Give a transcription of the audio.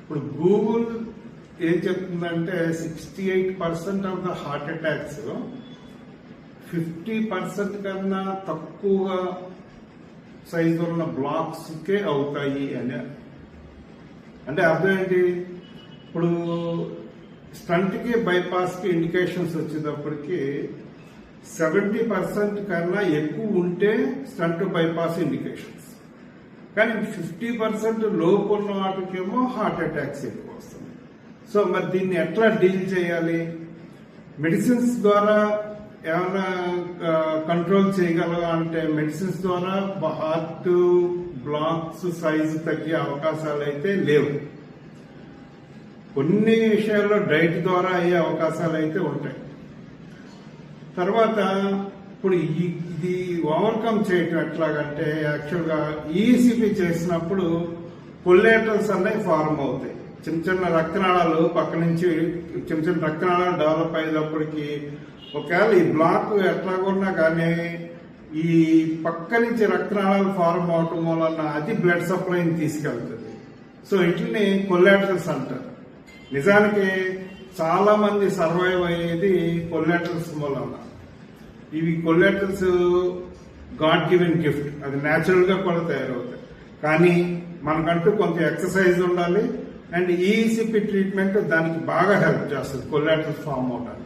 ఇప్పుడు గూగుల్ ఏం చెప్తుందంటే 68% ఆఫ్ ద హార్ట్ అటాక్స్ 50% కన్నా తక్కువగా సైజు ఉన్న బ్లాక్స్ కే అవుతాయి అని. అంటే అర్థం ఏంటి? ఇప్పుడు స్టంట్ కి బైపాస్ కి ఇండికేషన్స్ వచ్చేటప్పటికి 70% కన్నా ఎక్కువ ఉంటే స్టంట్ బైపాస్ ఇండికేషన్స్, కానీ 50% లోపు ఉన్న వాటికేమో హార్ట్ అటాక్స్ ఎక్కువ వస్తుంది. సో మరి దీన్ని ఎట్లా డీల్ చేయాలి? మెడిసిన్స్ ద్వారా ఏమైనా కంట్రోల్ చేయగలవా అంటే మెడిసిన్స్ ద్వారా హార్ట్ బ్లాక్స్ సైజు తగ్గే అవకాశాలు అయితే లేవు. కొన్ని విషయాల్లో డైట్ ద్వారా అయ్యే అవకాశాలు అయితే ఉంటాయి. తర్వాత ఇప్పుడు ఇది ఓవర్కమ్ చేయటం ఎట్లాగంటే యాక్చువల్గా ఈసీపీ చేసినప్పుడు కొల్లేటరల్స్ అనేవి ఫార్మ్ అవుతాయి. చిన్న చిన్న రక్తనాళాలు పక్క నుంచి చిన్న చిన్న రక్తనాళాలు డెవలప్ అయ్యేటప్పటికి ఒకవేళ ఈ బ్లాక్ ఎట్లాగున్నా కానీ ఈ పక్క నుంచి రక్తనాళాలు ఫార్మ్ అవటం వలన అది బ్లడ్ సప్లైని తీసుకెళ్తుంది. సో ఇట్లని కొల్లాటరల్స్ అంటారు. నిజానికి చాలా మంది సర్వైవ్ అయ్యేది కొల్లాటరల్స్ మూలన. ఇవి కొల్లాటరల్స్ గాడ్ గివెన్ గిఫ్ట్, అది న్యాచురల్ గా కూడా తయారవుతాయి. కానీ మనకంటూ కొంత ఎక్సర్సైజ్ ఉండాలి, అండ్ ఈసీపీ ట్రీట్మెంట్ దానికి బాగా హెల్ప్ చేస్తుంది కొల్లాటరల్స్ ఫామ్ అవడానికి.